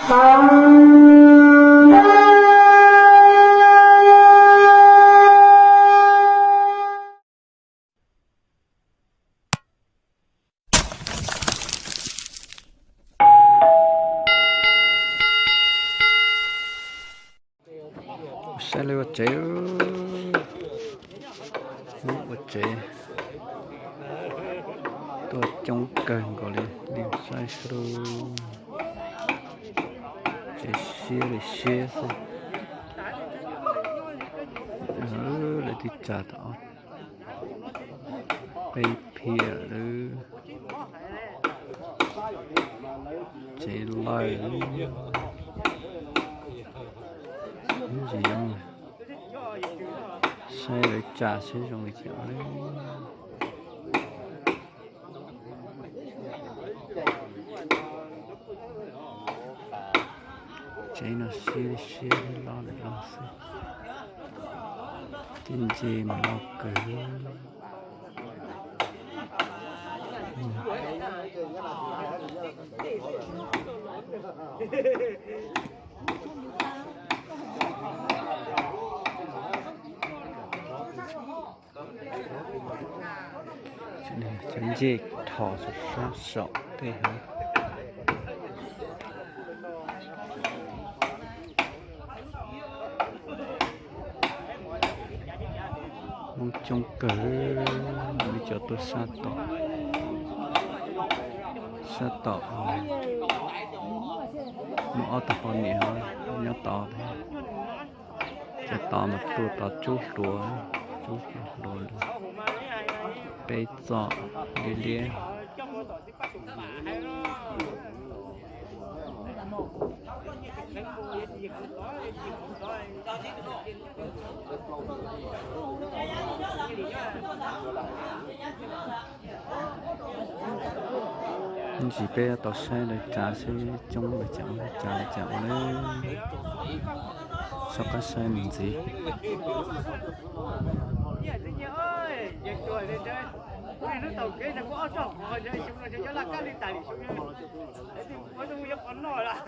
Xe lưu chế một chế tôi trong cần gọi là điều sai số chế xe để xe lại đi trả đó bay phía nữa chế lại gì không xe để trả xe trong cái chỗ đấy chế nó xe lo xe tin gì mà lo cỡ chân gì thò ra sọ thế hả mong trông cỡ đi cho tôi sát tỏ mà tập con nhỉ nhớ tỏ thế cái tỏ mà tôi tỏ chút đùa bây giờ đi liền chỉ bây giờ tao xe để trả xe trong bài chảo đấy sao cái xe mình gì nó tàu cái nó có chọc rồi đây chúng nó cho là các đi tải xuống như thế thì có dùng việc ấn nổi là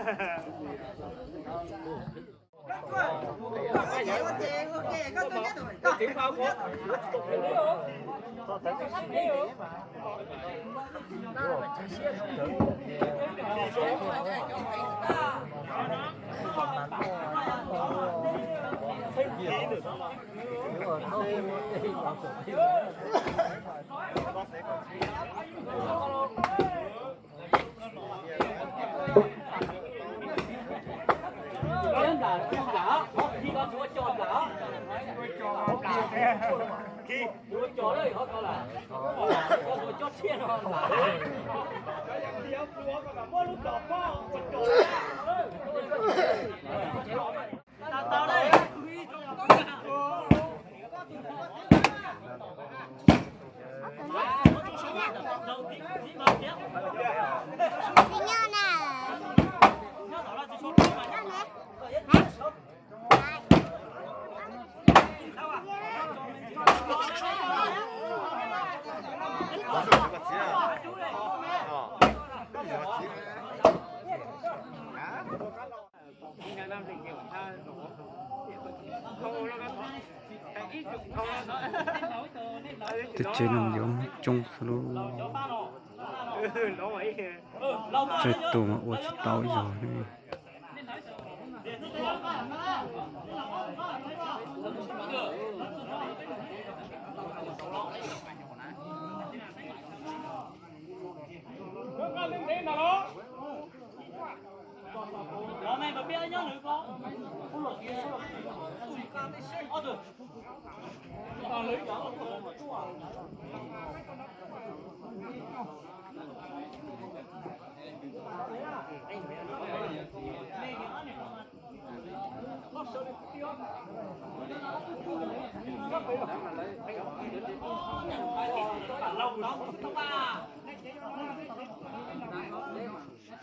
khi đuôi chó đấy họ có là đuôi chó chiên họ là tao đây từ trên nằm giống trong luôn chơi tù mà ủa chỉ tao giờ đi mày mà biết nhá nữ con không lột gì không được còn lấy đó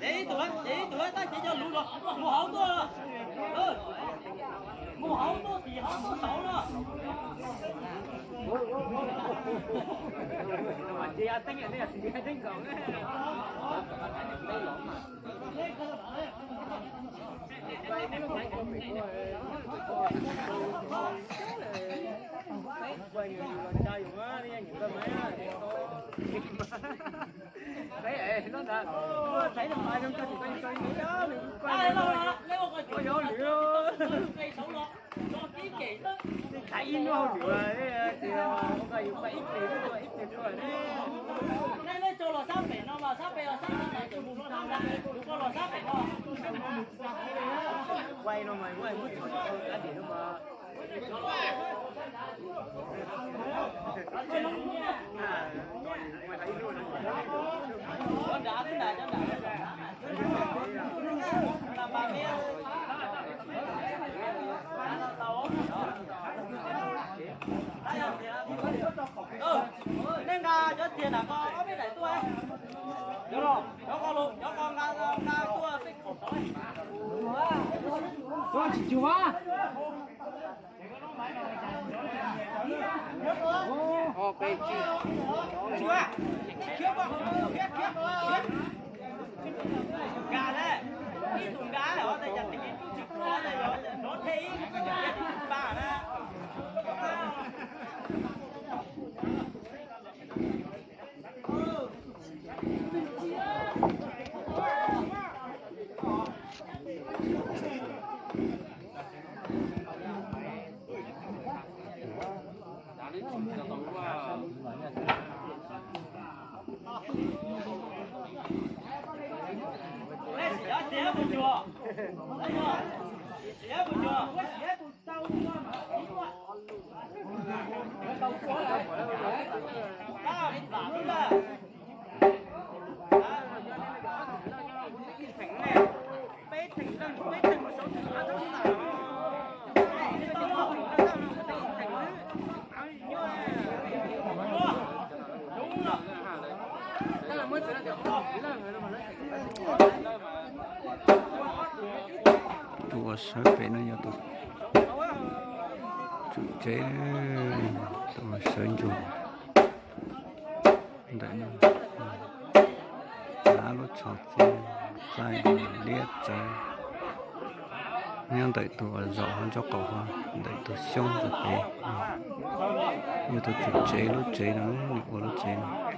để tụi ta chỉ cho lũ rồi mua hậu tôi rồi mua hậu tôi thì hậu tôi xấu rồi mà chị ăn tính này chị ăn tính còn quay người chơi dùng á đi những cái máy á đấy nó là thấy là ai trong chơi quay nghĩ đó quay có gió nữa thấy in nó nữa đấy thì không phải dùng phải ít tiền thôi đấy nên cho lò sát bể nó mà sát bể là sát này từ vùng nó làm ra cho lò sát bể nó quay nó mày quay mất rồi cái gì nó mà con đá thế này cho đá làm ba mía nên là cho tiền là có biết này tôi được rồi cho con luôn cho con ra tôi tích cổ Con chỉ chúa. ok chưa khiếp gà đấy đi thùng đá là họ sẽ nhận cái chút nó là nó thấy bà đó Xía bùn chùa xía bùn chùa đó bảo là bế thành một số thứ nó rất là đúng rồi tua sới về nó nhiều tụ chủ chế tua sới chủ đấy nó lá nó chọt chứ dài liệt trái nhưng đợi tụ rõ hơn cho cậu hoa đợi tụ xong rồi về như tụ chủ chế lúc chế nó của lúc chế nó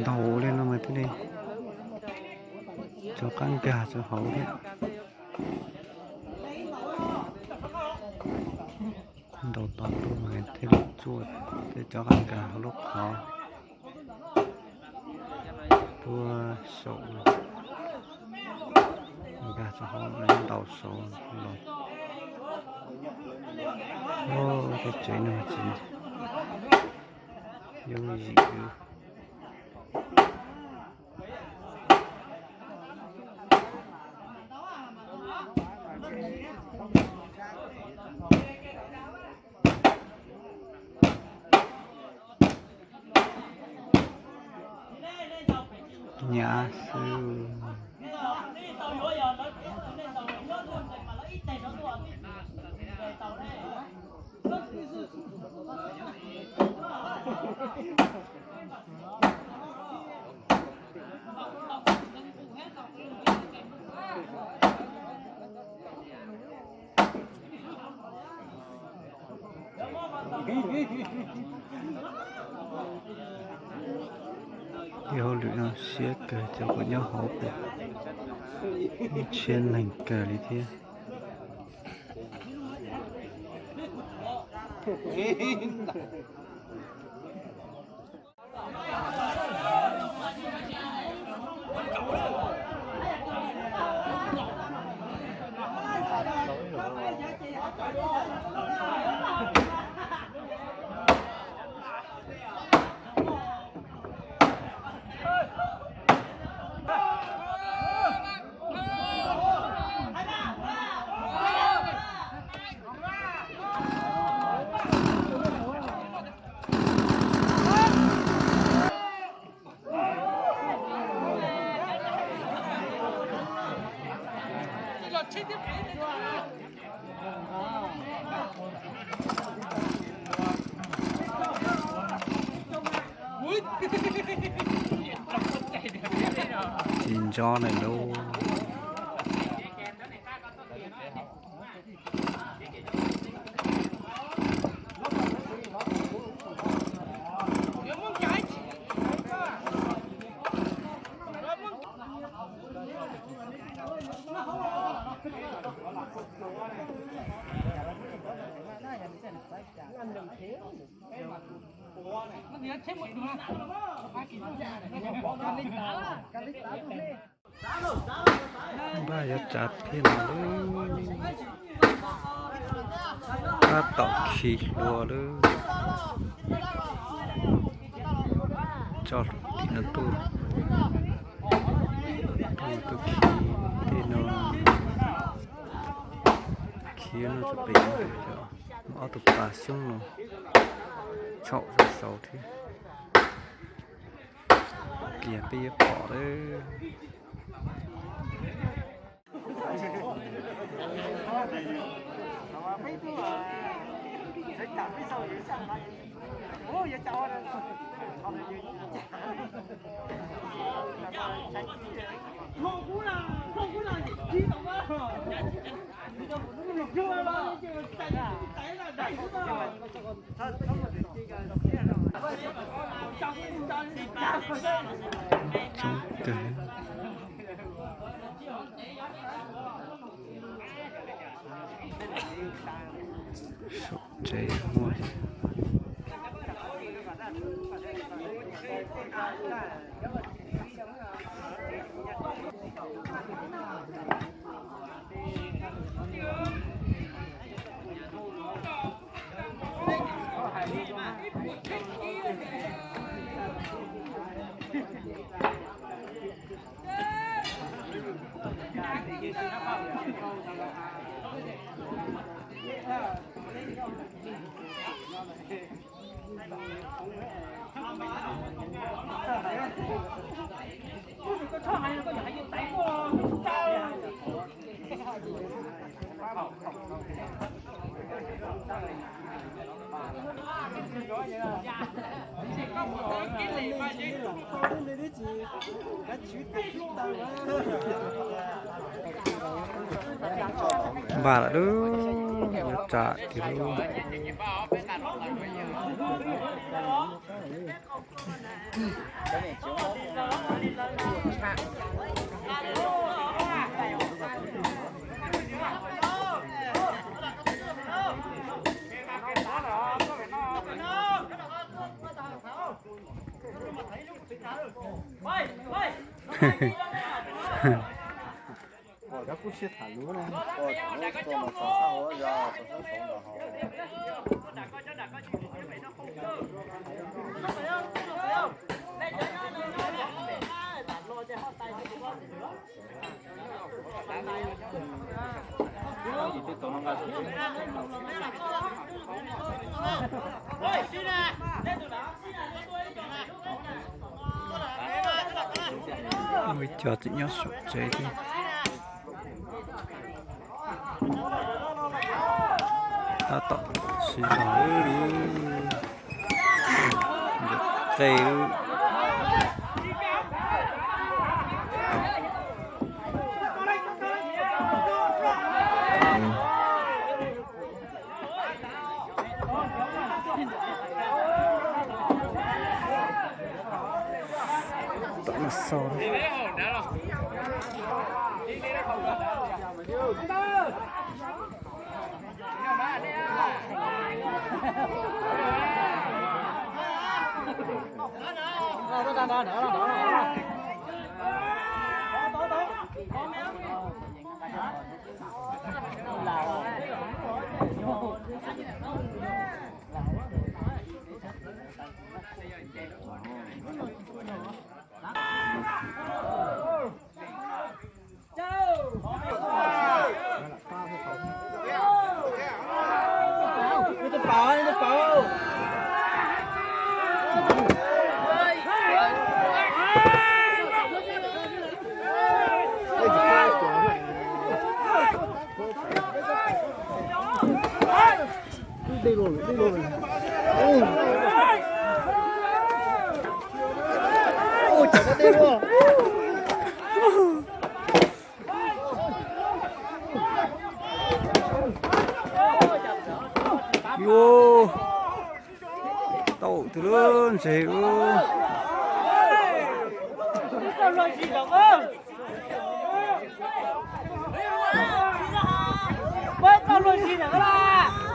đầu lên nó mới thế này cho căng cả cho hậu hết đầu to luôn mà thế lúc chuột để cho căng cả lúc khó tua sổ gà cho họ lấy đầu sổ rồi ô cái chơi này chỉ giống gì nhà sư yêu luyện nó siết cờ cho có nhau hậu của trên lành cờ lý thiên Nhìn cho này đâu ba giờ chặt thiên luôn ba tọt khí lúa luôn cho nó tu tu khí thì nó khí nó sẽ bị rồi ở tụ bà xuống rồi chậu ra sầu thế kìa bây giờ bỏ đấy chúng cái sụp cháy mua bà đã đưa trả kiểu 我这不去探路呢，我做了早上我要早上送的好。Ôi chờ tự nhau sụp chế đi ta tập xí nói đi cây tận là sâu đi luôn. Ôi trời nó đi luôn. Vô tàu từ lớn chị ơi.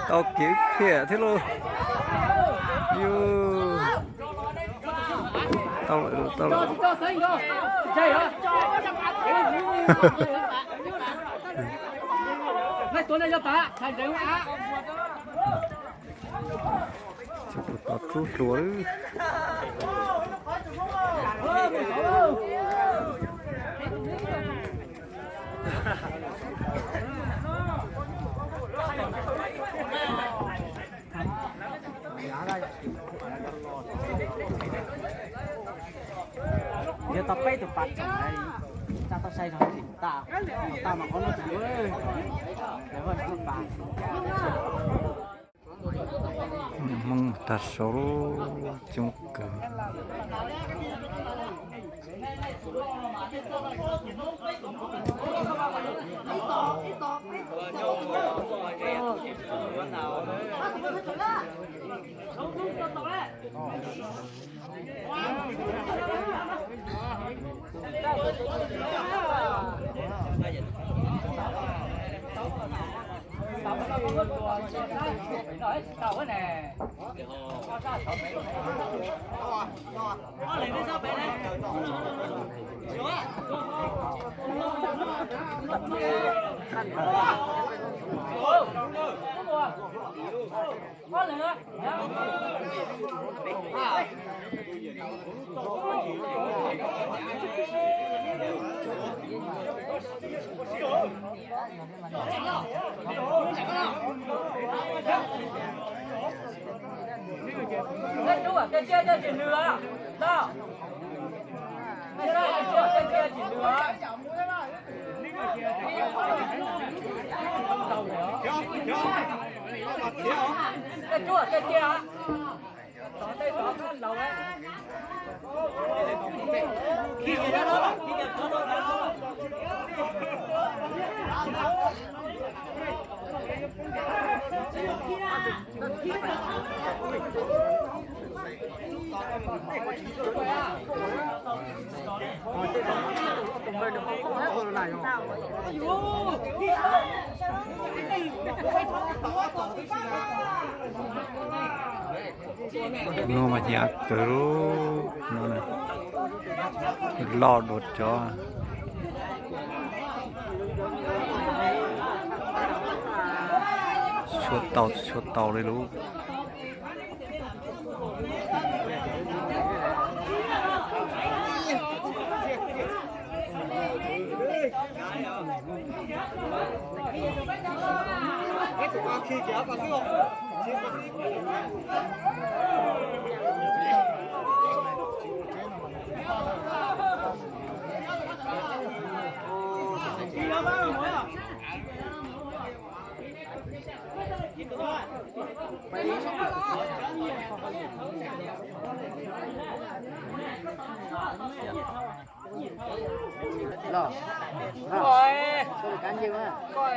Tao kiếm khỉa thế luôn. Vô tao lại tao chú chuối. Giờ tao bay tụi bạn chẳng này, cha tao say rồi thì tao mà có nó thì ơi, để hơn tụi bạn. Mong ta số chung cử. Chú à, cái kia chuyển lửa đó. Cái kia chuyển lửa. Cái chú à, cái kia hả? Đây có cái đầu đấy. Khi kìa đó, khi kìa đó. nó mà nhạt từ nó này lo đột cho suốt tàu đây luôn Lo. Rồi. Tôi cán gì mà. Coi.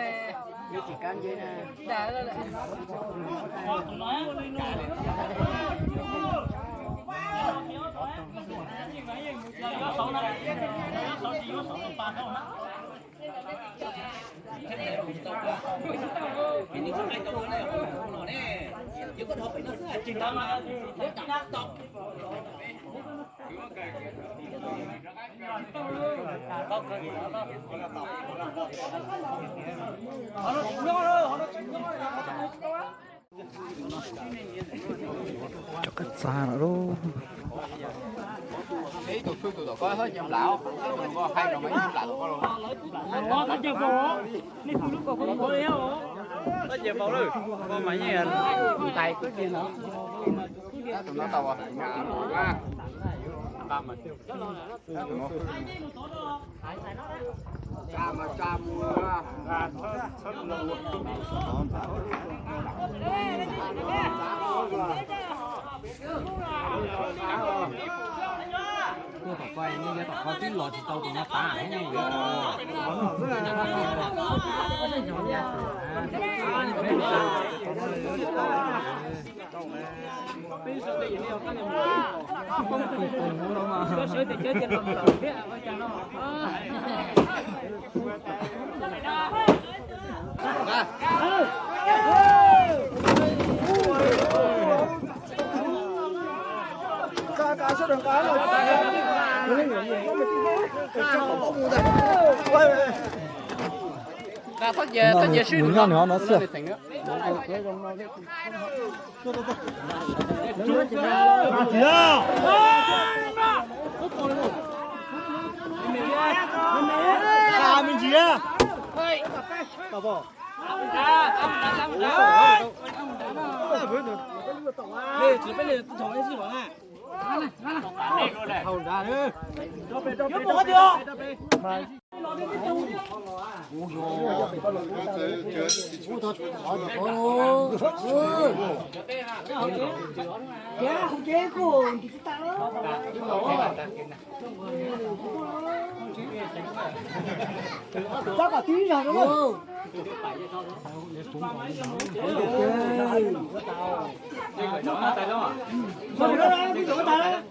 Như chỉ cán gì nè. Đã rồi. cho cắt xa nữa luôn Ý tụi có hết nhầm lão, tụi có hai rồi mấy nhầm lão có luôn. Có chưa vô? Đi phụ lúc còn có đeo. Có nhiều bao rồi, có mấy nhỉ? Tay cứ gì nữa. Tụi nó tàu à. Tôi phải quay như vậy, phải cái lọ thì tao cũng nó phá hay nhau vậy. Có sữa thì chơi trên lòng tàu biết à, chẳng đâu. Cá số đường cá rồi. Ta có về xuyên Nó nữa nó sửa. Mình gì á? Bảo bỏ. Đây chỉ bên này thổi cái gì đó này. Hồn ra nữa. Nhớ bỏ chưa? không chế của ta đó. Chắc là tí rồi đúng không? Rồi nó ra cái chỗ ta.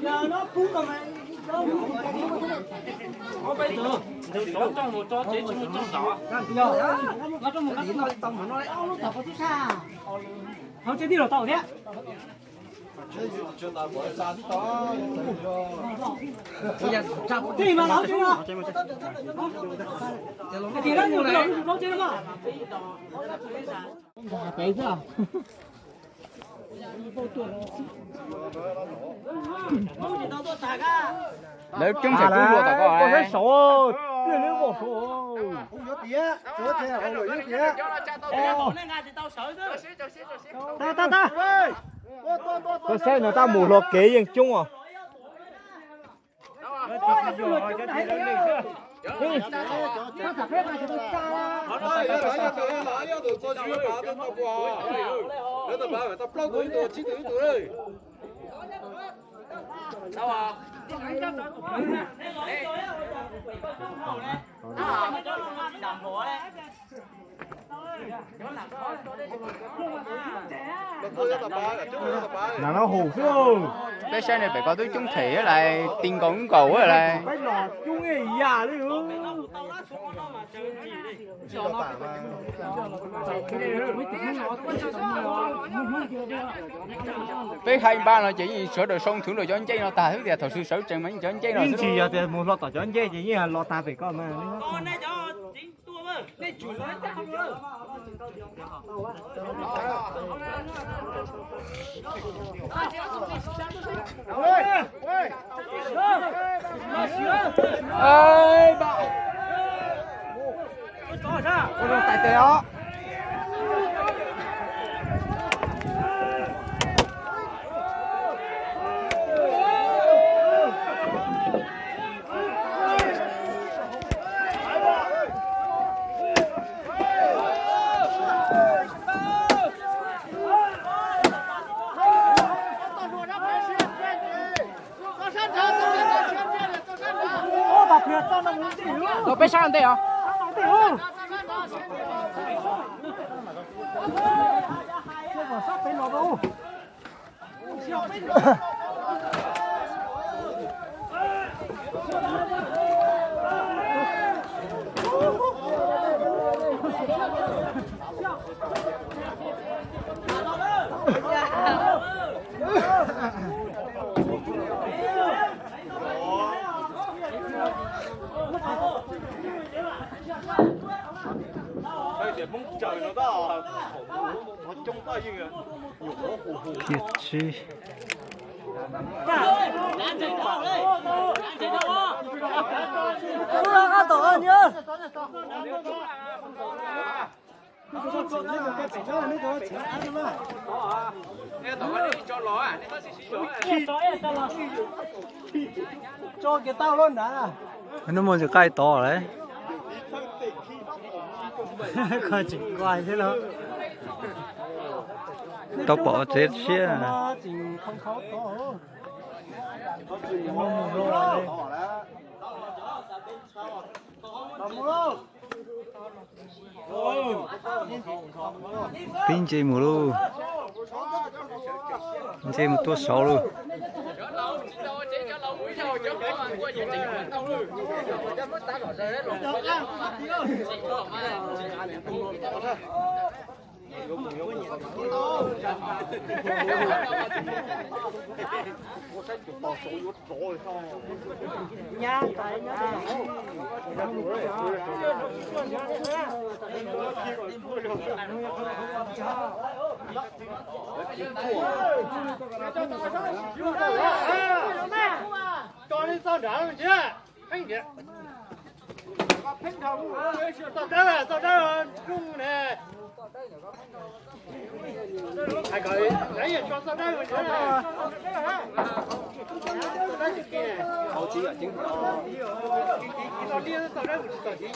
Giờ nó cuốn vào này. Có bây giờ nó trong một cho chế trong một trong đó. Nó trong một cái tông mà nó lại nó tập vào tí xa. Không chế đi rồi tàu thế. Thì mà nó chưa? Thì đó nhiều này nó chưa mà. Đấy chưa? Đấy chứng thể cũng vừa tao có ai. số, đưa nước một số. Không nhớ tía, nhớ tía, không nhớ tía. Ta. Có xe nó ta mù lọt kế dân chung à? Đâu à? Là nó hù xuống. bé xe này phải có túi chung thể lại tình cống cầu ở lại Cái lò chung ấy già đấy hả? bé hai ba là chỉ sửa đồ xong thưởng đồ cho anh chơi nó ta thứ thì thật sự sửa chân mấy cho anh chơi nó Nhưng chỉ là một lọ tỏi cho anh chơi chỉ như là lọ ta phải có mà. Con này cho chính tua mơ. Này chủ nói ta không mơ. ơi bà Ôi đồ tài tệ đó. Ô bà Việt sao nó muốn gì luôn? nó bé sang đây hả Chưa vào sắp bên nó đâu. Kiệt chi Cho cái tao luôn đã. nó muốn cho cái to đấy Coi chỉ quay thế đó. tao bỏ chết xía Nó chỉ không khó to. Mông rồi. pin chơi mù luôn chơi một tua sáu luôn Nha, tại nha. cho lên sao trả mình chứ anh chị phanh thòng sao đó rung nè ai gọi nãy giờ cho sao đó mình chứ hậu chỉ ở chính nó đi sao đó mình chỉ